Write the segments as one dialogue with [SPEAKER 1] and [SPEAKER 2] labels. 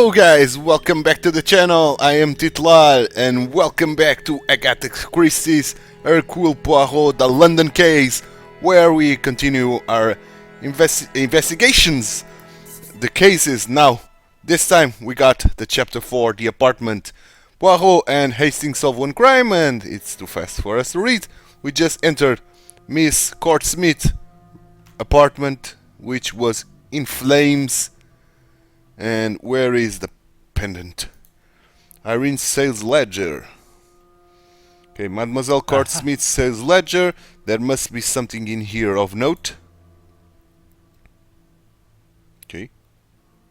[SPEAKER 1] Hello guys, welcome back to the channel. I am titular and welcome back to Agatha Christie's Hercule Poirot, the London case, where we continue our investigations. The cases now. This time we got the chapter 4, the apartment. Poirot and Hastings solve one crime, and it's too fast for us to read. We just entered Miss Court Smith's apartment, which was in flames. And where is the pendant? Irene's sales ledger. Okay, Mademoiselle Court Smith's sales ledger. There must be something in here of note. Okay,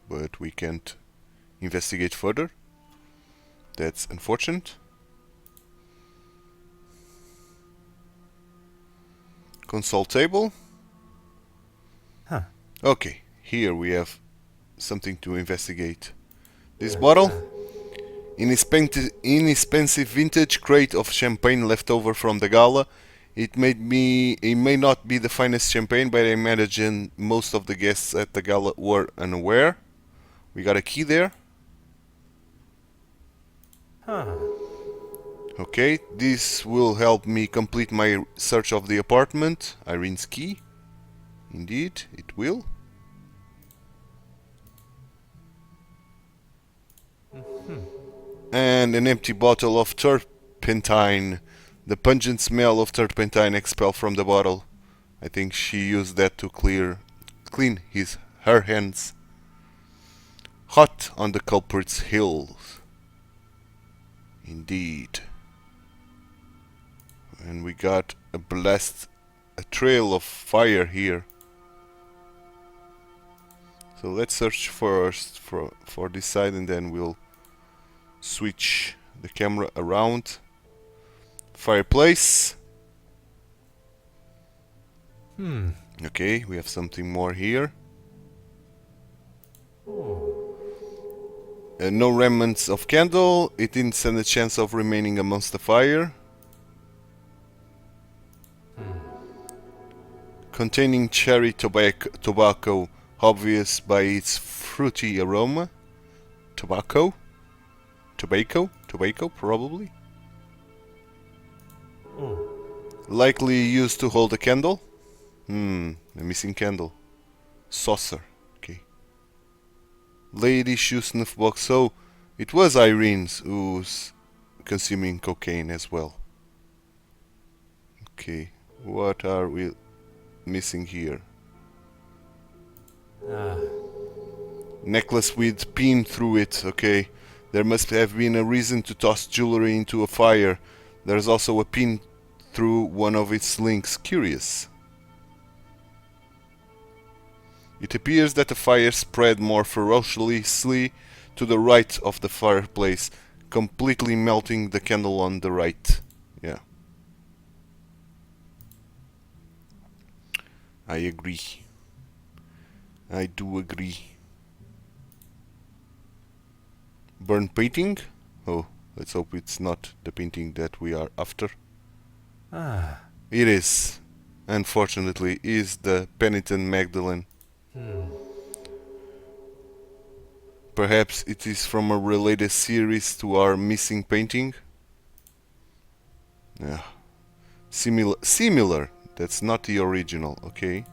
[SPEAKER 1] but we can't investigate further. That's unfortunate. Console table. Okay, here we have something to investigate. This bottle, inexpensive vintage crate of champagne left over from the gala. It may not be the finest champagne, but I imagine most of the guests at the gala were unaware. We got a key there. Okay, this will help me complete my search of the apartment. Irene's key. Indeed, it will. And an empty bottle of turpentine. The pungent smell of turpentine expelled from the bottle. I think she used that to clean her hands. Hot on the culprit's heels. Indeed. And we got a trail of fire here. So let's search first for this side, and then we'll switch the camera around. Fireplace. Okay, we have something more here. No remnants of candle. It didn't stand a chance of remaining amongst the fire. Containing cherry tobacco, obvious by its fruity aroma. Tobacco, probably. Likely used to hold a candle. A missing candle. Saucer. Okay. Lady shoe snuff box. So it was Irene's who's consuming cocaine as well. Okay. What are we missing here? Necklace with pin through it. Okay. There must have been a reason to toss jewelry into a fire. There's also a pin through one of its links. Curious. It appears that the fire spread more ferociously to the right of the fireplace, completely melting the candle on the right. Yeah. I agree. I do agree. Burnt painting? Oh, let's hope it's not the painting that we are after. It is. Unfortunately, is the Penitent Magdalene. Perhaps it is from a related series to our missing painting. Similar. That's not the original, okay?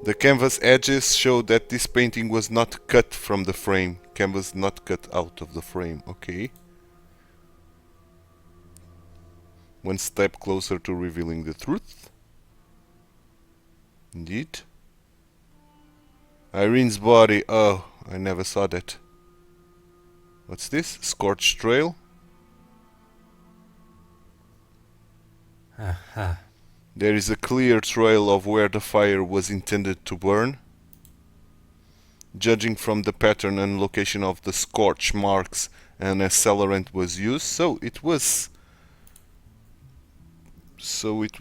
[SPEAKER 1] The canvas edges show that this painting was not cut from the frame. Canvas not cut out of the frame, okay? One step closer to revealing the truth. Indeed. Irene's body. Oh, I never saw that. What's this? Scorched trail? There is a clear trail of where the fire was intended to burn. Judging from the pattern and location of the scorch marks, an accelerant was used, so it was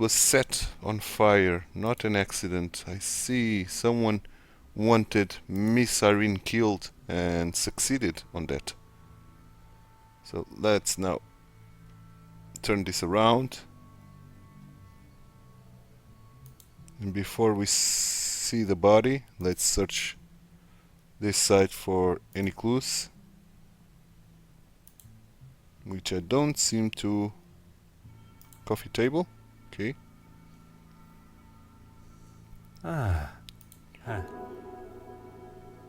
[SPEAKER 1] set on fire, not an accident. I see. Someone wanted Miss Irene killed and succeeded on that. So let's now turn this around. And before we see the body, let's search this side for any clues, which I don't seem to. Coffee table, okay.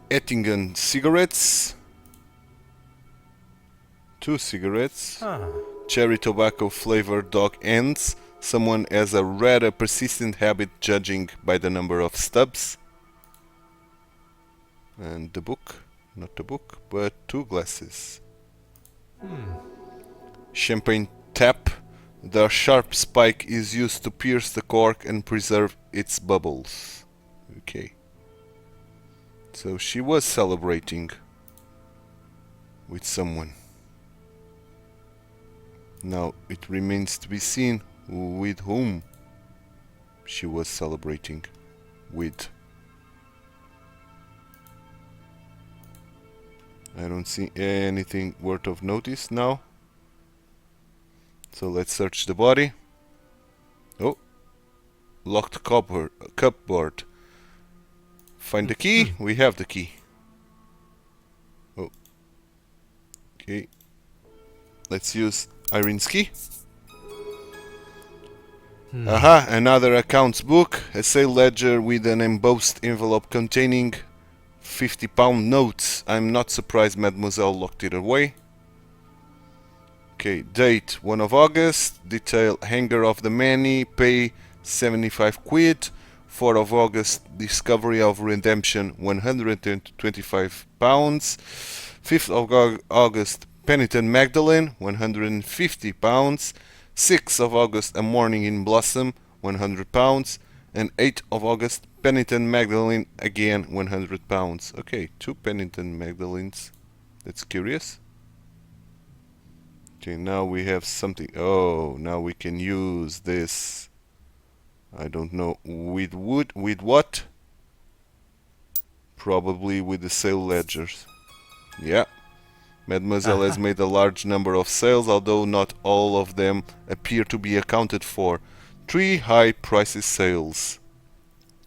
[SPEAKER 1] Ettingen cigarettes, 2 cigarettes, cherry tobacco flavored dog ends. Someone has a rather persistent habit judging by the number of stubs. And the book, not the book, but 2 glasses. Champagne tap. The sharp spike is used to pierce the cork and preserve its bubbles. Okay. So she was celebrating with someone. Now it remains to be seen with whom she was celebrating with. I don't see anything worth of notice now. So let's search the body. Oh, locked cupboard. Find the key. We have the key. Oh, okay. Let's use Irene's key. Aha, another accounts book. A sale ledger with an embossed envelope containing £50 notes. I'm not surprised Mademoiselle locked it away. Okay, date 1 of August. Detail hanger of the many. Pay 75 quid. 4 of August, discovery of redemption, £125. 5th of August, Penitent Magdalene, £150. 6th of August, A Morning in Blossom, £100. And 8th of August, Penitent Magdalene, again £100. Okay, 2 Penitent Magdalenes. That's curious. Okay, now we have something. Oh, now we can use this. I don't know with what? Probably with the sale ledgers. Yeah. Mademoiselle has made a large number of sales, although not all of them appear to be accounted for. 3 high prices sales.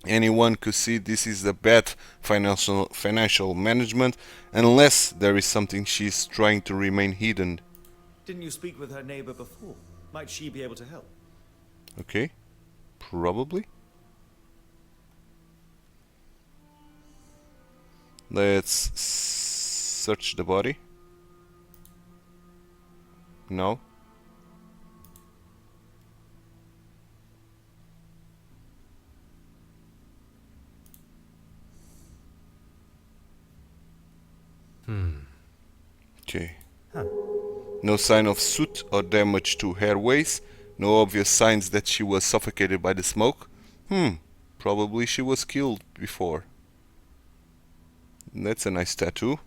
[SPEAKER 1] Anyone could see this is a bad financial management, unless there is something she's trying to remain hidden.
[SPEAKER 2] Didn't you speak with her neighbor before? Might she be able to help?
[SPEAKER 1] Okay, probably. Let's search the body. No. Okay. No sign of soot or damage to airways. No obvious signs that she was suffocated by the smoke. Probably she was killed before. That's a nice tattoo.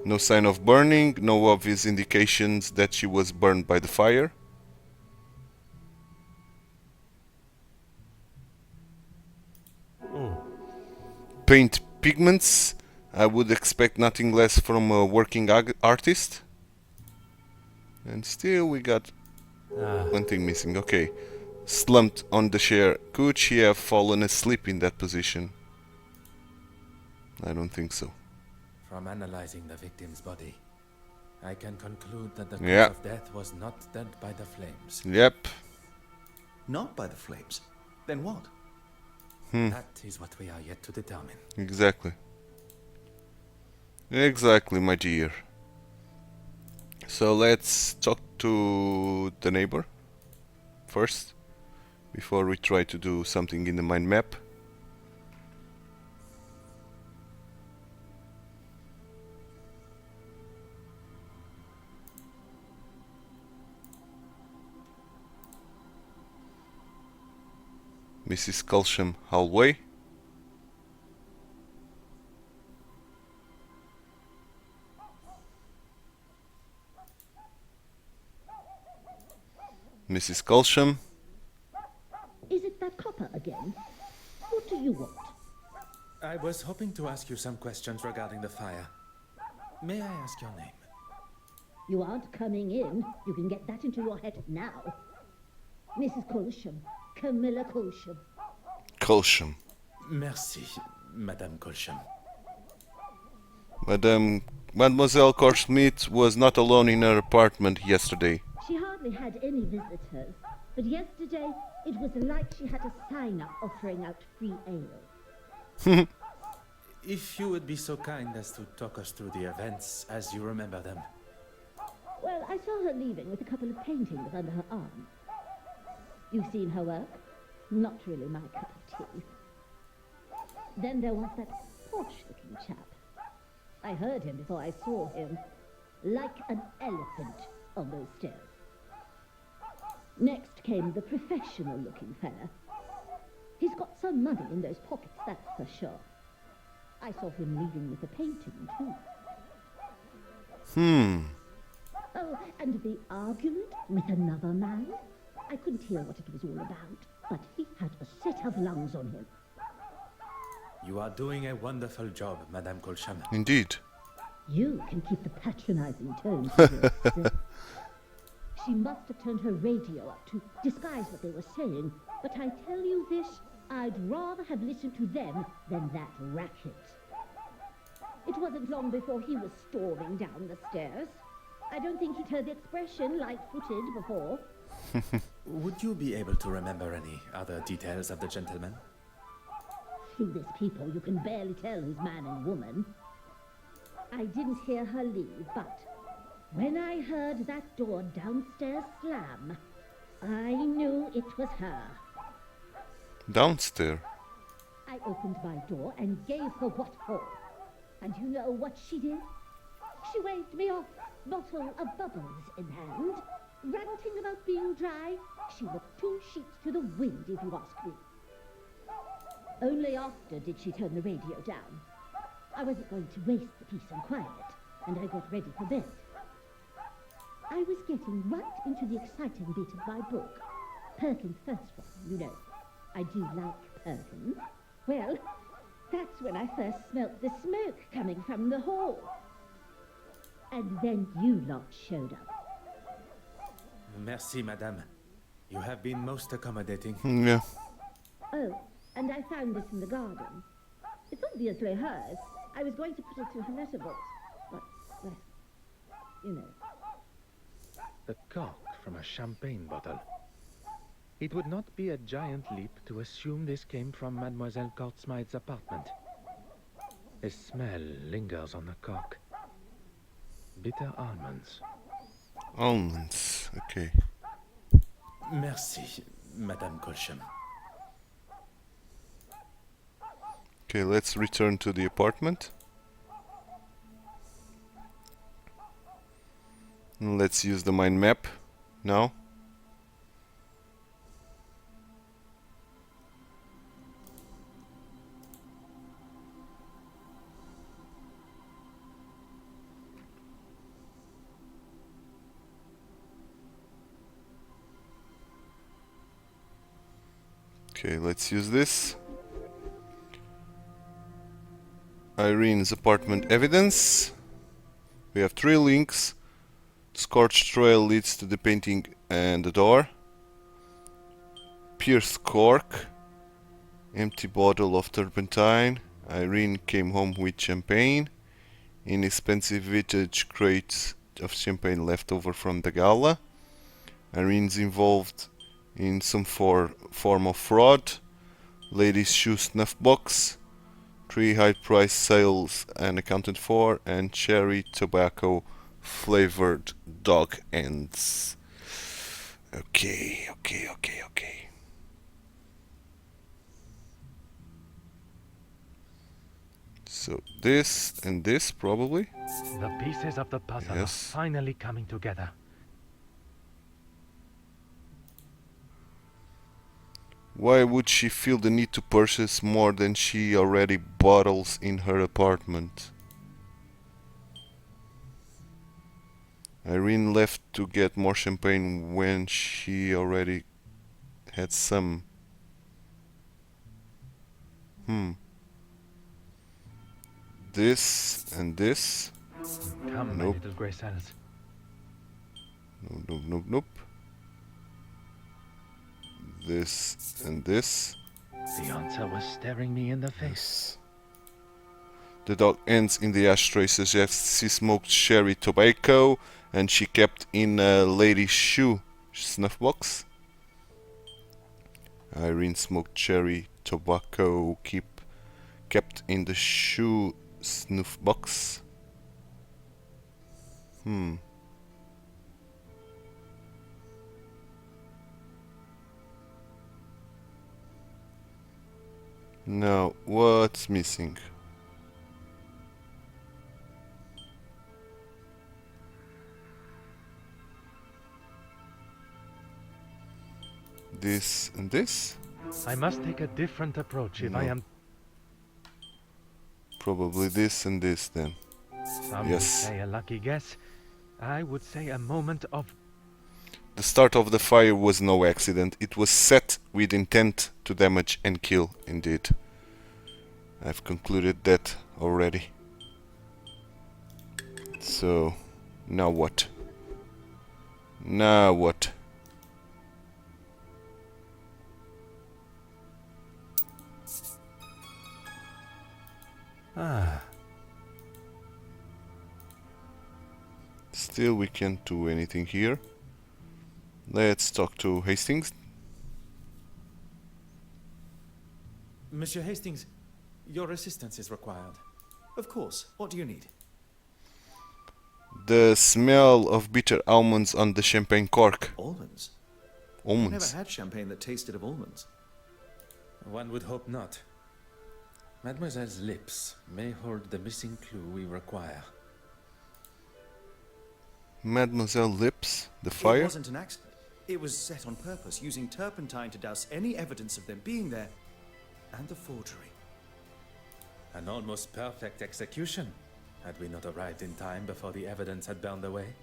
[SPEAKER 1] No sign of burning. No obvious indications that she was burned by the fire. Paint pigments. I would expect nothing less from a working artist. And still we got one thing missing. Okay. Slumped on the chair. Could she have fallen asleep in that position? I don't think so.
[SPEAKER 3] From analyzing the victim's body, I can conclude that the cause of death was not dead by the flames.
[SPEAKER 1] Yep.
[SPEAKER 2] Not by the flames? Then what?
[SPEAKER 3] That is what we are yet to determine.
[SPEAKER 1] Exactly. Exactly, my dear. So let's talk to the neighbor first, before we try to do something in the mind map. Mrs. Culsham hallway. Mrs. Culsham.
[SPEAKER 4] Is it that copper again? What do you want?
[SPEAKER 3] I was hoping to ask you some questions regarding the fire. May I ask your name?
[SPEAKER 4] You aren't coming in. You can get that into your head now. Mrs. Colsham. Camilla Colsham.
[SPEAKER 1] Colsham.
[SPEAKER 3] Merci, Madame Colsham.
[SPEAKER 1] Mademoiselle Korschmidt was not alone in her apartment yesterday.
[SPEAKER 4] She hardly had any visitors, but yesterday it was like she had a sign up offering out free ale.
[SPEAKER 3] If you would be so kind as to talk us through the events as you remember them.
[SPEAKER 4] Well, I saw her leaving with a couple of paintings under her arm. You've seen her work? Not really my cup of tea. Then there was that posh-looking chap. I heard him before I saw him, like an elephant on those stairs. Next came the professional-looking fella. He's got some money in those pockets, that's for sure. I saw him leaving with a painting, too. Oh, and the argument with another man? I couldn't hear what it was all about, but he had a set of lungs on him.
[SPEAKER 3] You are doing a wonderful job, Madame Colsham.
[SPEAKER 1] Indeed.
[SPEAKER 4] You can keep the patronizing tone to yourself. She must have turned her radio up to disguise what they were saying, but I tell you this, I'd rather have listened to them than that racket. It wasn't long before he was storming down the stairs. I don't think he'd heard the expression light-footed before.
[SPEAKER 3] Would you be able to remember any other details of the gentleman?
[SPEAKER 4] Through this people, you can barely tell who's man and woman. I didn't hear her leave, but when I heard that door downstairs slam, I knew it was her.
[SPEAKER 1] Downstairs.
[SPEAKER 4] I opened my door and gave her what for. And you know what she did? She waved me off, bottle of bubbles in hand, ranting about being dry. She looked 2 sheets to the wind, if you ask me. Only after did she turn the radio down. I wasn't going to waste the peace and quiet, and I got ready for bed. I was getting right into the exciting bit of my book. Perkins' first one, you know. I do like Perkins. Well, that's when I first smelt the smoke coming from the hall. And then you lot showed up.
[SPEAKER 3] Merci, Madame. You have been most accommodating.
[SPEAKER 1] Yeah.
[SPEAKER 4] Oh, and I found this in the garden. It's obviously hers. I was going to put it to her letterbox, but, well, you know.
[SPEAKER 5] The cork from a champagne bottle. It would not be a giant leap to assume this came from Mademoiselle Kortsmith's apartment. A smell lingers on the cork. Bitter almonds.
[SPEAKER 1] Almonds. Okay.
[SPEAKER 3] Merci, Madame Colsham.
[SPEAKER 1] Okay, let's return to the apartment. Let's use the mind map now. Okay, let's use this. Irene's apartment evidence. We have 3 links. Scorched trail leads to the painting and the door. Pierced cork. Empty bottle of turpentine. Irene came home with champagne. Inexpensive vintage crates of champagne left over from the gala. Irene's involved in some form of fraud. Ladies' shoe snuff box. 3 high-priced sales unaccounted for, and cherry tobacco flavored dog ends. Okay. So this and this probably.
[SPEAKER 5] The pieces of the puzzle
[SPEAKER 1] Yes.
[SPEAKER 5] are finally coming together.
[SPEAKER 1] Why would she feel the need to purchase more than she already bottles in her apartment? Irene left to get more champagne when she already had some. This and this.
[SPEAKER 5] Come, my
[SPEAKER 1] Nope.
[SPEAKER 5] little grey cells.
[SPEAKER 1] Nope. this, and this.
[SPEAKER 5] The answer was staring me in the face.
[SPEAKER 1] Yes. The dog ends in the ashtray suggests she smoked cherry tobacco and she kept in a lady's shoe snuff box. Irene smoked cherry tobacco kept in the shoe snuff box. Now, what's missing? This and this?
[SPEAKER 5] I must take a different approach if I
[SPEAKER 1] No.
[SPEAKER 5] am...
[SPEAKER 1] Probably this and this then.
[SPEAKER 5] Some
[SPEAKER 1] Yes.
[SPEAKER 5] would say a lucky guess. I would say a moment of...
[SPEAKER 1] The start of the fire was no accident. It was set with intent to damage and kill, indeed. I've concluded that already. So, now what? Now what? Still, we can't do anything here. Let's talk to Hastings.
[SPEAKER 3] Monsieur Hastings, your assistance is required.
[SPEAKER 2] Of course. What do you need?
[SPEAKER 1] The smell of bitter almonds on the champagne cork.
[SPEAKER 2] Almonds? I've never
[SPEAKER 1] Almonds.
[SPEAKER 2] had champagne that tasted of almonds.
[SPEAKER 3] One would hope not. Mademoiselle's lips may hold the missing clue we require.
[SPEAKER 1] Mademoiselle Lips, the
[SPEAKER 2] It
[SPEAKER 1] fire.
[SPEAKER 2] wasn't an accident. It was set on purpose, using turpentine to douse any evidence of them being there. And the forgery.
[SPEAKER 3] An almost perfect execution, had we not arrived in time before the evidence had burned away.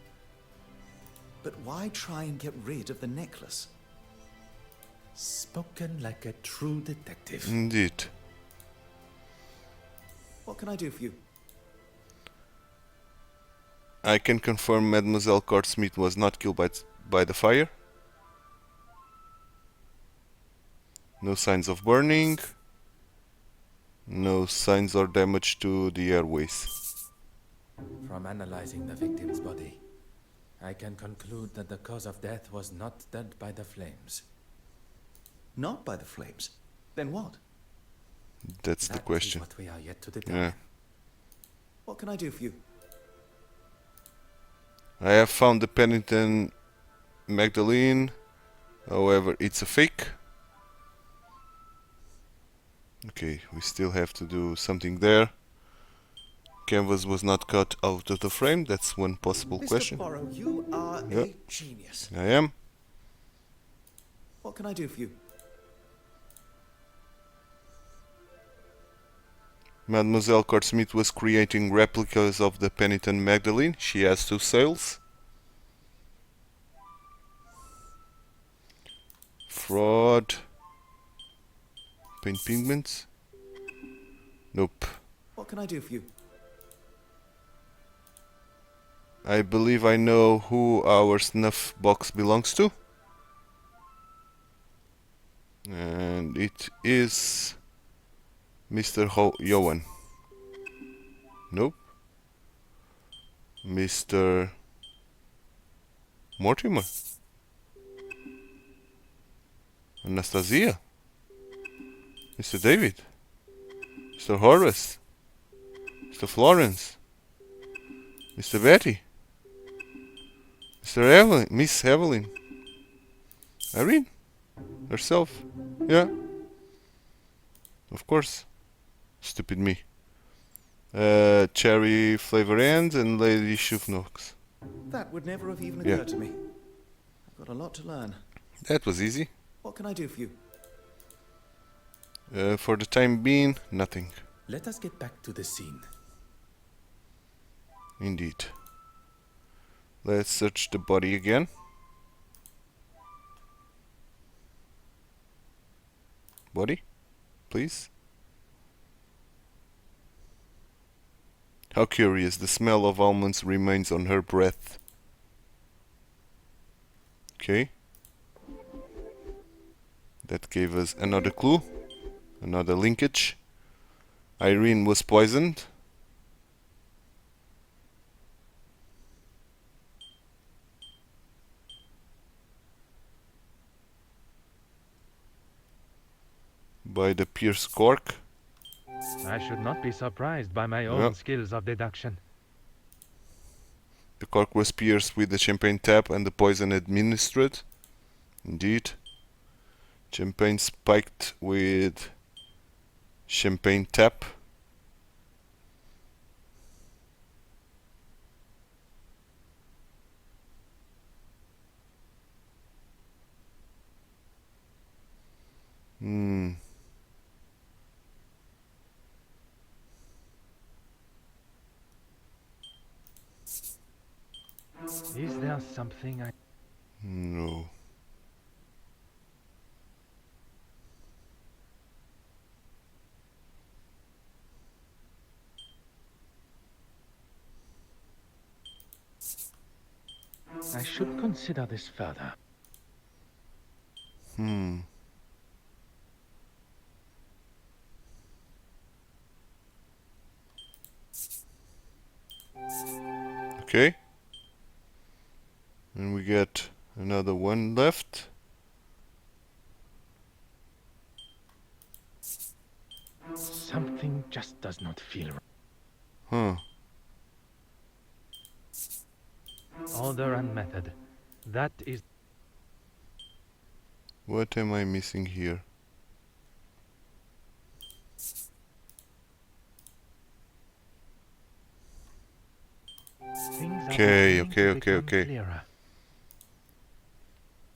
[SPEAKER 2] But why try and get rid of the necklace?
[SPEAKER 3] Spoken like a true detective.
[SPEAKER 1] Indeed.
[SPEAKER 2] What can I do for you?
[SPEAKER 1] I can confirm Mademoiselle Smith was not killed by the fire. No signs of burning. No signs or damage to the airways.
[SPEAKER 3] From analyzing the victim's body, I can conclude that the cause of death was not dead by the flames.
[SPEAKER 2] Not by the flames. Then what?
[SPEAKER 1] That's the
[SPEAKER 3] That is
[SPEAKER 1] question.
[SPEAKER 3] what we are yet to determine.
[SPEAKER 1] Yeah.
[SPEAKER 2] What can I do for you?
[SPEAKER 1] I have found the penitent Magdalene. However, it's a fake. Okay, we still have to do something there. Canvas was not cut out of the frame. That's one possible
[SPEAKER 2] Mr.
[SPEAKER 1] question.
[SPEAKER 2] Poirot, you are
[SPEAKER 1] Yeah.
[SPEAKER 2] a genius.
[SPEAKER 1] I am.
[SPEAKER 2] What can I do for you?
[SPEAKER 1] Mademoiselle Smith was creating replicas of the penitent Magdalene. She has 2 sales. Fraud. Paint pigments. Nope.
[SPEAKER 2] What can I do for you?
[SPEAKER 1] I believe I know who our snuff box belongs to. And it is Mr. Johan. Nope. Mr. Mortimer. Anastasia. Mr. David. Mr. Horace. Mr. Florence. Mr. Betty. Mr. Evelyn. Miss Evelyn. Irene. Herself. Yeah. Of course. Stupid me. Cherry flavor ends and Lady Shufnox.
[SPEAKER 2] That would never have even
[SPEAKER 1] Yeah.
[SPEAKER 2] occurred to me. I've got a lot to learn.
[SPEAKER 1] That was easy.
[SPEAKER 2] What can I do for you?
[SPEAKER 1] For the time being, nothing.
[SPEAKER 3] Let us get back to the scene.
[SPEAKER 1] Indeed. Let's search the body again. Body, please. How curious, the smell of almonds remains on her breath. Okay. That gave us another clue, another linkage. Irene was poisoned. By the pierced cork.
[SPEAKER 5] I should not be surprised by my own skills of deduction.
[SPEAKER 1] The cork was pierced with the champagne tap and the poison administered. Indeed. Champagne spiked with champagne tap.
[SPEAKER 5] Is there something I...
[SPEAKER 1] No.
[SPEAKER 5] I should consider this further.
[SPEAKER 1] Okay. And we get another one left.
[SPEAKER 5] Something just does not feel right.
[SPEAKER 1] Huh.
[SPEAKER 5] Order and method. That is...
[SPEAKER 1] What am I missing here?
[SPEAKER 5] Things are
[SPEAKER 1] Okay,
[SPEAKER 5] beginning to become
[SPEAKER 1] okay.
[SPEAKER 5] clearer.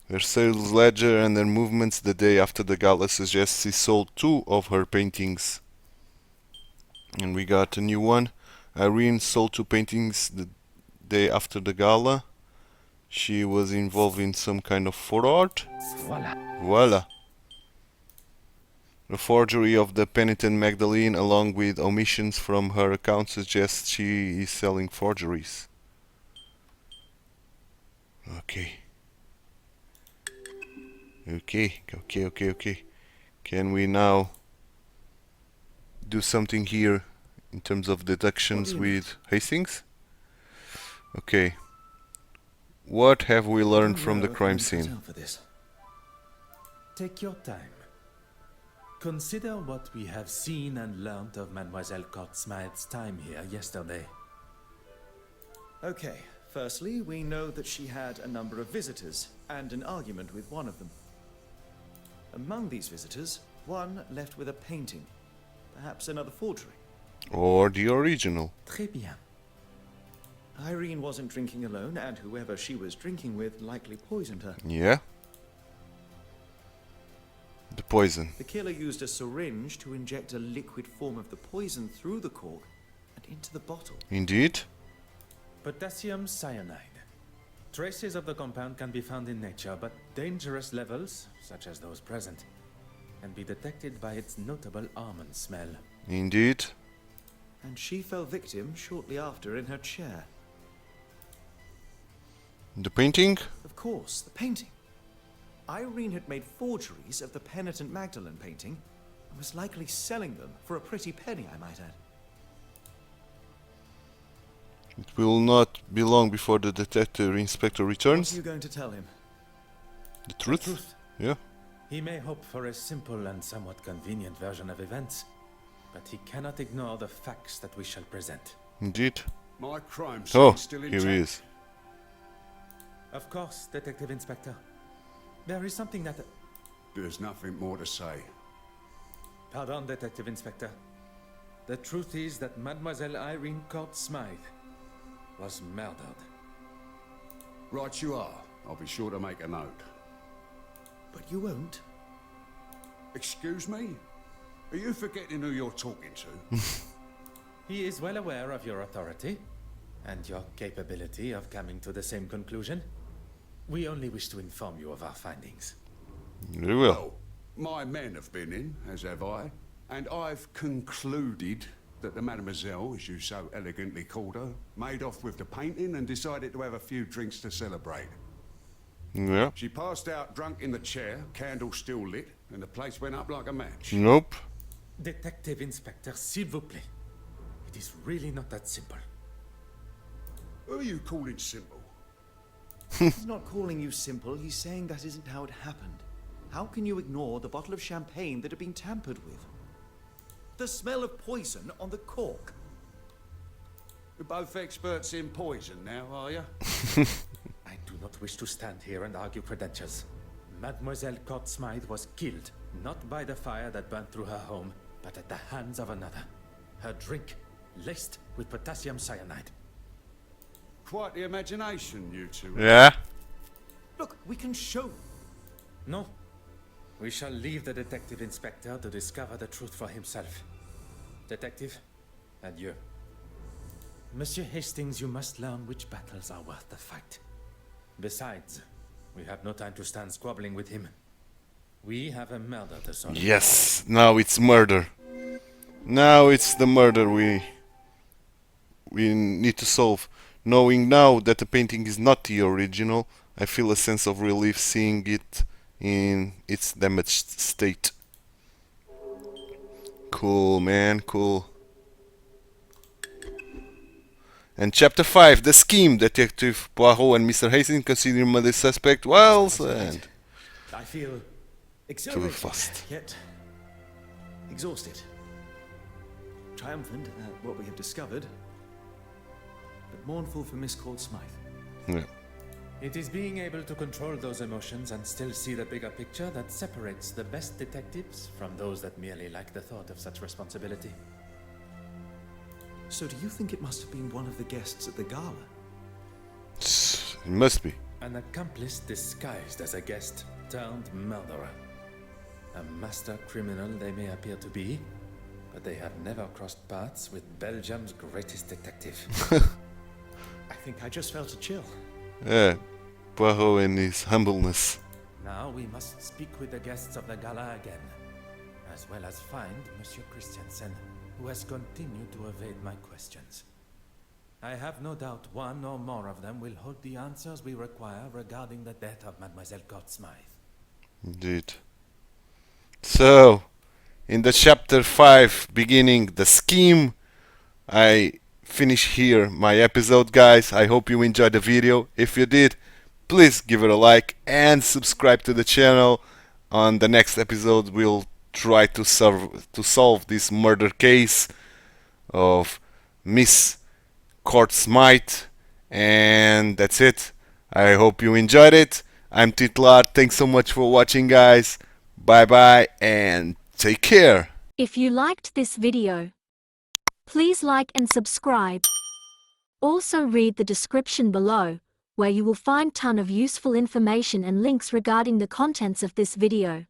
[SPEAKER 1] Her sales ledger and their movements the day after the gala suggests she sold 2 of her paintings. And we got a new one. Irene sold 2 paintings the day after the gala. She was involved in some kind of fraud. Voila. The forgery of the penitent Magdalene along with omissions from her account suggests she is selling forgeries. Okay. Okay. Can we now do something here in terms of deductions with Hastings? Okay. What have we learned from the crime scene?
[SPEAKER 3] Take your time. Consider what we have seen and learnt of Mademoiselle Court-Smythe's time here yesterday.
[SPEAKER 2] Okay, firstly, we know that she had a number of visitors and an argument with one of them. Among these visitors, one left with a painting, perhaps another forgery.
[SPEAKER 1] Or the original?
[SPEAKER 3] Très bien.
[SPEAKER 2] Irene wasn't drinking alone, and whoever she was drinking with likely poisoned her.
[SPEAKER 1] Yeah. The poison.
[SPEAKER 2] The killer used a syringe to inject a liquid form of the poison through the cork and into the bottle.
[SPEAKER 1] Indeed.
[SPEAKER 3] Potassium cyanide. Traces of the compound can be found in nature, but dangerous levels, such as those present, can be detected by its notable almond smell.
[SPEAKER 1] Indeed.
[SPEAKER 2] And she fell victim shortly after in her chair.
[SPEAKER 1] The painting?
[SPEAKER 2] Of course, the painting. Irene had made forgeries of the penitent Magdalene painting and was likely selling them for a pretty penny, I might add.
[SPEAKER 1] It will not be long before the detective inspector
[SPEAKER 2] What
[SPEAKER 1] returns.
[SPEAKER 2] are you going to tell him?
[SPEAKER 1] The truth?
[SPEAKER 3] Truth.
[SPEAKER 1] Yeah.
[SPEAKER 3] He may hope for a simple and somewhat convenient version of events, but he cannot ignore the facts that we shall present.
[SPEAKER 1] Indeed.
[SPEAKER 6] My crime
[SPEAKER 1] Oh,
[SPEAKER 6] scene still
[SPEAKER 1] here
[SPEAKER 6] intact.
[SPEAKER 1] he is.
[SPEAKER 3] Of course, Detective Inspector. There is something that...
[SPEAKER 6] There's nothing more to say.
[SPEAKER 3] Pardon, Detective Inspector. The truth is that Mademoiselle Irene Court-Smythe was murdered.
[SPEAKER 6] Right you are. I'll be sure to make a note.
[SPEAKER 2] But you won't.
[SPEAKER 6] Excuse me? Are you forgetting who you're talking to?
[SPEAKER 3] He is well aware of your authority and your capability of coming to the same conclusion. We only wish to inform you of our findings.
[SPEAKER 1] Very well.
[SPEAKER 6] Well, my men have been in, as have I, and I've concluded that the mademoiselle, as you so elegantly called her, made off with the painting and decided to have a few drinks to celebrate.
[SPEAKER 1] Yeah.
[SPEAKER 6] She passed out drunk in the chair, candle still lit, and the place went up like a match.
[SPEAKER 1] Nope.
[SPEAKER 3] Detective Inspector, s'il vous plaît. It is really not that simple.
[SPEAKER 6] Who are you calling simple?
[SPEAKER 2] He's not calling you simple, he's saying that isn't how it happened. How can you ignore the bottle of champagne that had been tampered with? The smell of poison on the cork.
[SPEAKER 6] You're both experts in poison now, are you?
[SPEAKER 3] I do not wish to stand here and argue credentials. Mademoiselle Court-Smythe was killed, not by the fire that burned through her home, but at the hands of another. Her drink, laced with potassium cyanide.
[SPEAKER 6] Quite the imagination, you two.
[SPEAKER 1] Yeah.
[SPEAKER 2] Look, we can show.
[SPEAKER 3] No. We shall leave the Detective Inspector to discover the truth for himself. Detective, adieu. Monsieur Hastings, you must learn which battles are worth the fight. Besides, we have no time to stand squabbling with him. We have a murder to solve.
[SPEAKER 1] Yes. Now it's murder. Now it's the murder we need to solve. Knowing now that the painting is not the original, I feel a sense of relief seeing it in its damaged state. Cool, man, cool. And chapter 5, the scheme. Detective Poirot and Mr. Hastings consider him the suspect whilst and
[SPEAKER 2] I feel exhilarated,
[SPEAKER 1] fast.
[SPEAKER 2] yet exhausted. Triumphant at what we have discovered, but mournful for Miss Court-Smythe.
[SPEAKER 1] Yeah.
[SPEAKER 3] It is being able to control those emotions and still see the bigger picture that separates the best detectives from those that merely like the thought of such responsibility.
[SPEAKER 2] So do you think it must have been one of the guests at the gala?
[SPEAKER 1] It must be.
[SPEAKER 3] An accomplice disguised as a guest turned murderer. A master criminal they may appear to be, but they have never crossed paths with Belgium's greatest detective.
[SPEAKER 2] I think I just felt a chill.
[SPEAKER 1] Yeah. Poirot and his humbleness.
[SPEAKER 3] Now we must speak with the guests of the gala again, as well as find Monsieur Christiansen, who has continued to evade my questions. I have no doubt one or more of them will hold the answers we require regarding the death of Mademoiselle Court-Smythe.
[SPEAKER 1] Indeed. So, in the chapter 5 beginning the scheme, I finish here my episode, guys. I hope you enjoyed the video. If you did, please give it a like and subscribe to the channel. On the next episode we'll try to solve this murder case of Miss Court-Smythe, and that's it. I hope you enjoyed it. I'm titular. Thanks so much for watching, guys. Bye bye and take care.
[SPEAKER 7] If you liked this video, please like and subscribe. Also read the description below, where you will find ton of useful information and links regarding the contents of this video.